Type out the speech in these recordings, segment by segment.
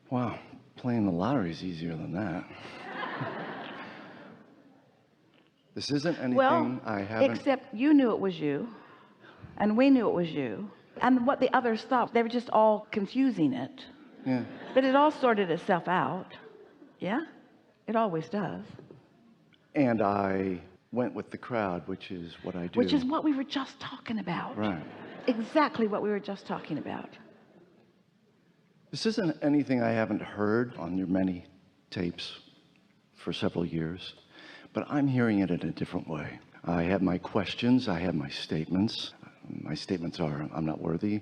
Wow, playing the lottery is easier than that. This isn't anything I haven't... Except you knew it was you, and we knew it was you, and what the others thought, they were just all confusing it. Yeah. But it all sorted itself out. Yeah, it always does. And I went with the crowd, which is what I do. Which is what we were just talking about. Right. Exactly what we were just talking about. This isn't anything I haven't heard on your many tapes for several years, but I'm hearing it in a different way. I have my questions, I have my statements. My statements are, I'm not worthy,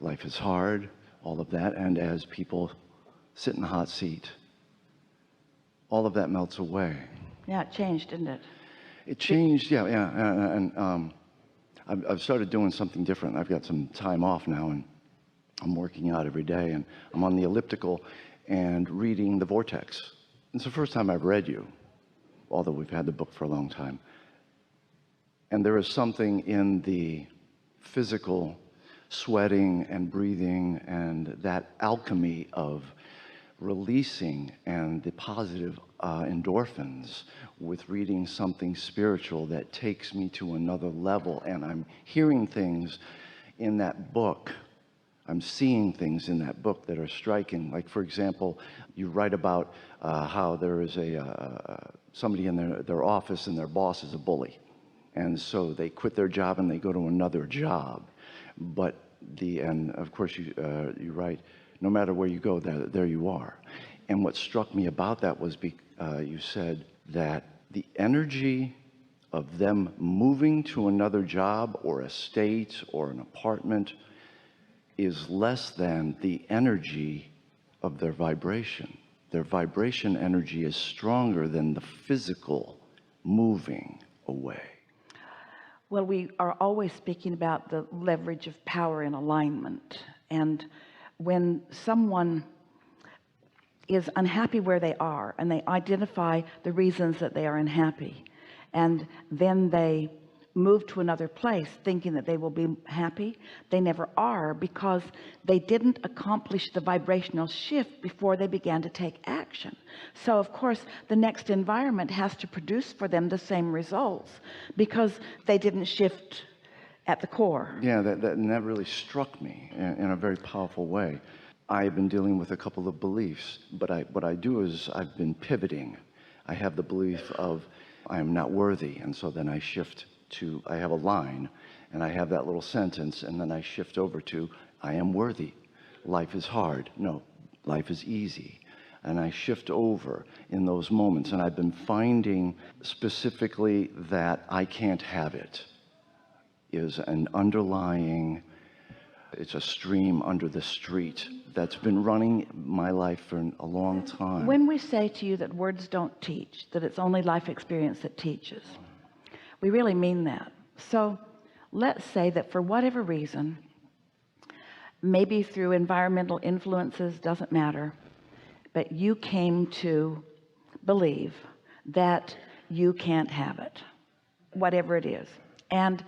life is hard, all of that. And as people sit in the hot seat, all of that melts away. Yeah, it changed, didn't it? It changed, yeah. And I've started doing something different. I've got some time off now, and I'm working out every day, and I'm on the elliptical and reading The Vortex. It's the first time I've read you, although we've had the book for a long time. And there is something in the physical sweating and breathing and that alchemy of releasing and the positive endorphins with reading something spiritual that takes me to another level. And I'm hearing things in that book. I'm seeing things in that book that are striking. Like, for example, you write about how there is somebody in their office and their boss is a bully. And so they quit their job and they go to another job. But and of course you write, no matter where you go, there you are. And what struck me about that was you said that the energy of them moving to another job or a state or an apartment is less than the energy of their vibration. Their vibration energy is stronger than the physical moving away. Well, we are always speaking about the leverage of power in alignment. And when someone is unhappy where they are and they identify the reasons that they are unhappy, and then they move to another place thinking that they will be happy, they never are, because they didn't accomplish the vibrational shift before they began to take action. So of course the next environment has to produce for them the same results because they didn't shift at the core. Yeah, that really struck me in a very powerful way. I've been dealing with a couple of beliefs, but what I do is I've been pivoting. I have the belief of I am not worthy, and so then I shift to, I have a line and I have that little sentence, and then I shift over to I am worthy. Life is hard. No, life is easy. And I shift over in those moments, and I've been finding specifically that I can't have it is an underlying, it's a stream under the street that's been running my life for a long time. When we say to you that words don't teach, that it's only life experience that teaches, we really mean that. So let's say that for whatever reason, maybe through environmental influences, doesn't matter, but you came to believe that you can't have it, whatever it is, and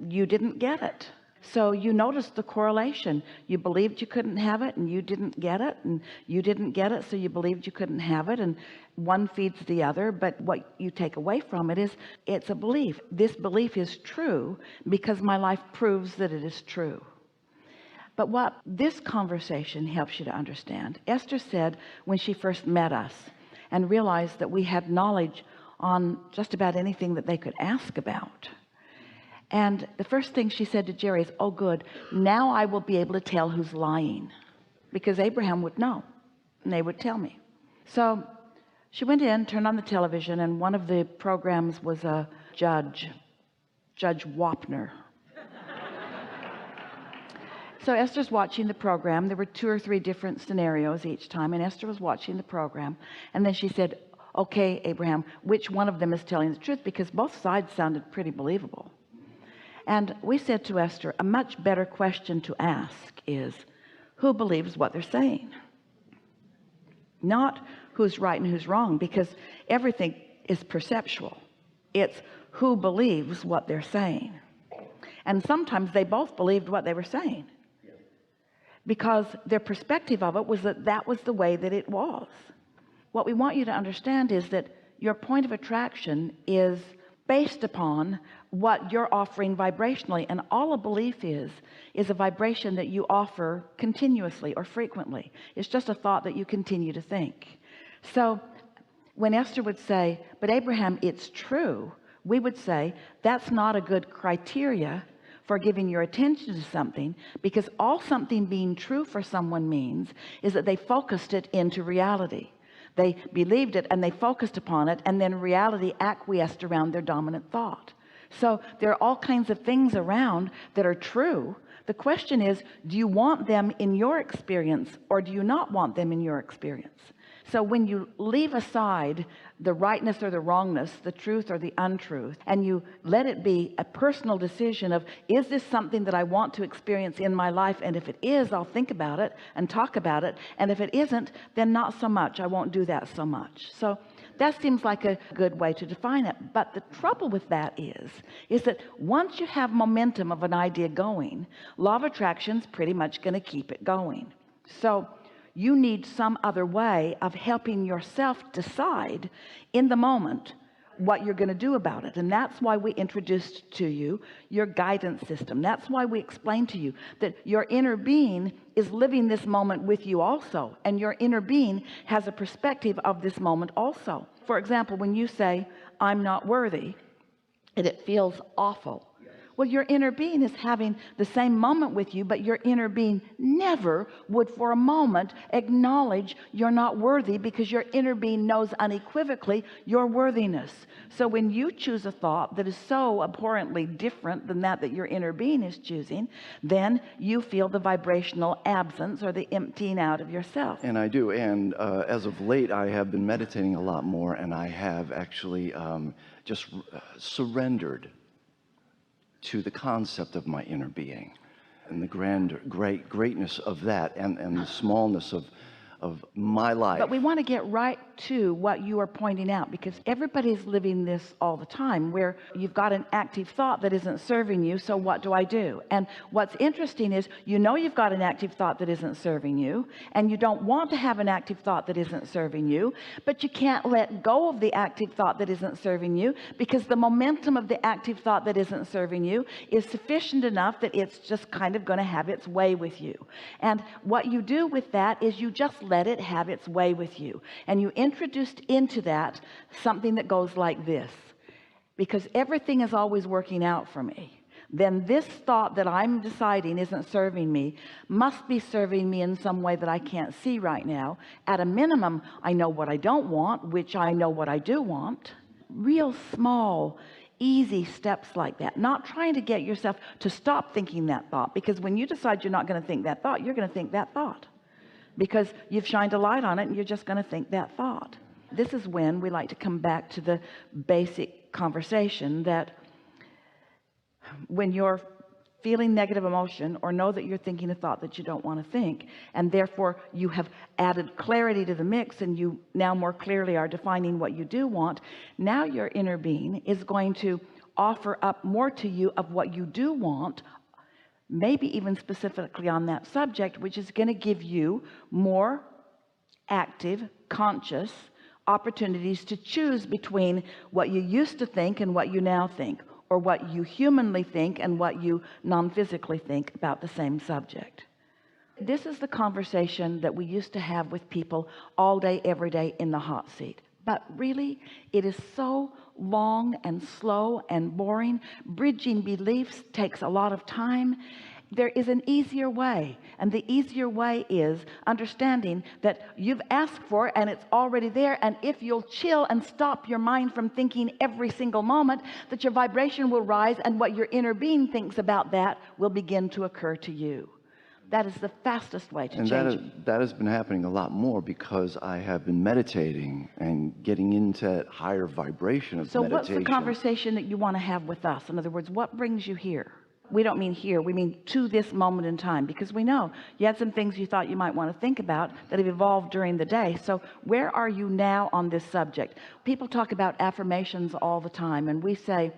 you didn't get it. So you noticed the correlation. You believed you couldn't have it, and you didn't get it, and you didn't get it, so you believed you couldn't have it, and one feeds the other. But what you take away from it is it's a belief. This belief is true because my life proves that it is true. But what this conversation helps you to understand, Esther said when she first met us and realized that we had knowledge on just about anything that they could ask about. And the first thing she said to Jerry is, oh good, now I will be able to tell who's lying, because Abraham would know and they would tell me. So she went in, turned on the television, and one of the programs was a Judge Wapner. So Esther's watching the program. There were 2 or 3 different scenarios each time, and Esther was watching the program, and then she said, okay, Abraham, which one of them is telling the truth? Because both sides sounded pretty believable. And we said to Esther, a much better question to ask is, who believes what they're saying? Not who's right and who's wrong, because everything is perceptual. It's who believes what they're saying. And sometimes they both believed what they were saying. because their perspective of it was that that was the way that it was. What we want you to understand is that your point of attraction is based upon what you're offering vibrationally, and all a belief is a vibration that you offer continuously or frequently. It's just a thought that you continue to think. So when Esther would say, but Abraham, it's true, we would say that's not a good criteria for giving your attention to something, because all something being true for someone means is that they focused it into reality. They believed it and they focused upon it, and then reality acquiesced around their dominant thought. So there are all kinds of things around that are true. The question is, do you want them in your experience, or do you not want them in your experience? So when you leave aside the rightness or the wrongness, the truth or the untruth, and you let it be a personal decision of, is this something that I want to experience in my life? And if it is, I'll think about it and talk about it. And if it isn't, then not so much. I won't do that so much. So that seems like a good way to define it. But the trouble with that is that once you have momentum of an idea going, law of attraction's pretty much going to keep it going. So you need some other way of helping yourself decide in the moment what you're going to do about it. And that's why we introduced to you your guidance system. That's why we explained to you that your inner being is living this moment with you also, and your inner being has a perspective of this moment also. For example, when you say, I'm not worthy, and it feels awful, well, your inner being is having the same moment with you, but your inner being never would for a moment acknowledge you're not worthy, because your inner being knows unequivocally your worthiness. So when you choose a thought that is so abhorrently different than that your inner being is choosing, then you feel the vibrational absence or the emptying out of yourself. And I do. And as of late, I have been meditating a lot more, and I have actually just surrendered to the concept of my inner being and the greatness of that, and the smallness of my life. But we want to get right to what you are pointing out, because everybody's living this all the time, where you've got an active thought that isn't serving you. So what do I do? And what's interesting is, you know, you've got an active thought that isn't serving you, and you don't want to have an active thought that isn't serving you, but you can't let go of the active thought that isn't serving you, because the momentum of the active thought that isn't serving you is sufficient enough that it's just kind of going to have its way with you. And what you do with that is you just let it have its way with you, and you introduced into that something that goes like this: because everything is always working out for me, then this thought that I'm deciding isn't serving me must be serving me in some way that I can't see right now. At a minimum, I know what I don't want, which I know what I do want. Real small, easy steps like that, not trying to get yourself to stop thinking that thought, because when you decide you're not going to think that thought, you're going to think that thought, because you've shined a light on it, and you're just going to think that thought. This is when we like to come back to the basic conversation that when you're feeling negative emotion, or know that you're thinking a thought that you don't want to think, and therefore you have added clarity to the mix, and you now more clearly are defining what you do want, now your inner being is going to offer up more to you of what you do want, maybe even specifically on that subject, which is going to give you more active, conscious opportunities to choose between what you used to think and what you now think, or what you humanly think and what you non-physically think about the same subject. This is the conversation that we used to have with people all day, every day in the hot seat. But really, it is so long and slow and boring. Bridging beliefs takes a lot of time. There is an easier way, and the easier way is understanding that you've asked for it and it's already there, and if you'll chill and stop your mind from thinking every single moment, that your vibration will rise, and what your inner being thinks about that will begin to occur to you. That is the fastest way to change it. That has been happening a lot more because I have been meditating and getting into that higher vibration of meditation. So what's the conversation that you want to have with us? In other words, what brings you here? We don't mean here, we mean to this moment in time, because we know you had some things you thought you might want to think about that have evolved during the day. So where are you now on this subject? People talk about affirmations all the time, and we say,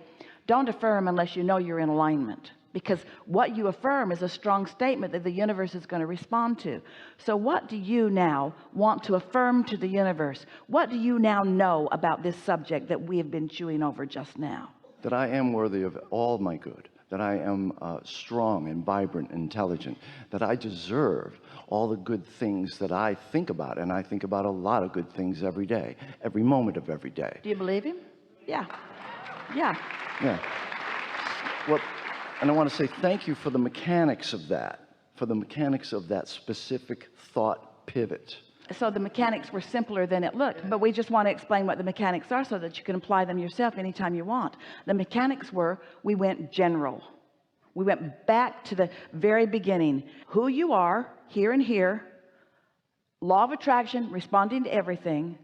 don't affirm unless you know you're in alignment. because what you affirm is a strong statement that the universe is going to respond to. So what do you now want to affirm to the universe? What do you now know about this subject that we have been chewing over just now? That I am worthy of all my good, that I am strong and vibrant and intelligent, that I deserve all the good things that I think about. And I think about a lot of good things every day, every moment of every day. Do you believe him? Yeah. Yeah. Yeah. Well, and I want to say thank you for the mechanics of that, specific thought pivot. So the mechanics were simpler than it looked, but we just want to explain what the mechanics are so that you can apply them yourself anytime you want. The mechanics were, we went general. We went back to the very beginning. Who you are, here and here, law of attraction, responding to everything.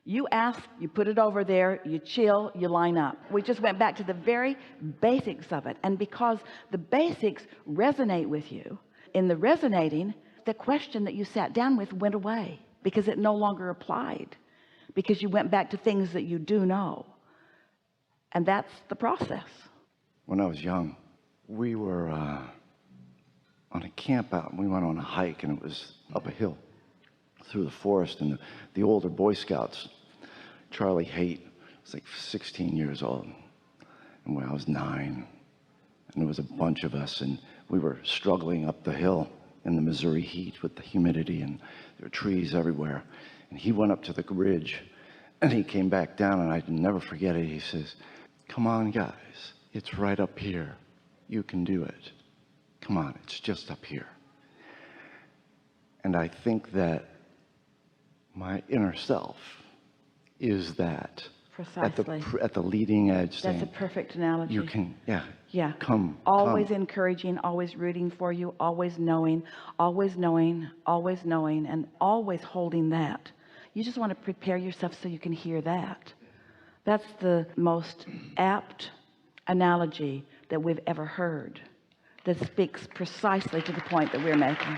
You ask, you put it over there, you chill, you line up. We just went back to the very basics of it. And because the basics resonate with you, in the resonating, the question that you sat down with went away because it no longer applied, because you went back to things that you do know. And that's the process. When I was young, we were on a camp out, and we went on a hike, and it was up a hill through the forest, and the older Boy Scouts, Charlie Haight, was like 16 years old, and when I was 9, and there was a bunch of us, and we were struggling up the hill in the Missouri heat with the humidity, and there were trees everywhere. And he went up to the ridge, and he came back down, and I can never forget it. He says, "Come on, guys, it's right up here. You can do it. Come on, it's just up here." And I think that my inner self is that Precisely. at the leading edge. That's saying, a perfect analogy. you can, Yeah. Always encouraging, always rooting for you, always knowing, and always holding that. You just want to prepare yourself so you can hear that. That's the most apt analogy that we've ever heard, that speaks precisely to the point that we're making.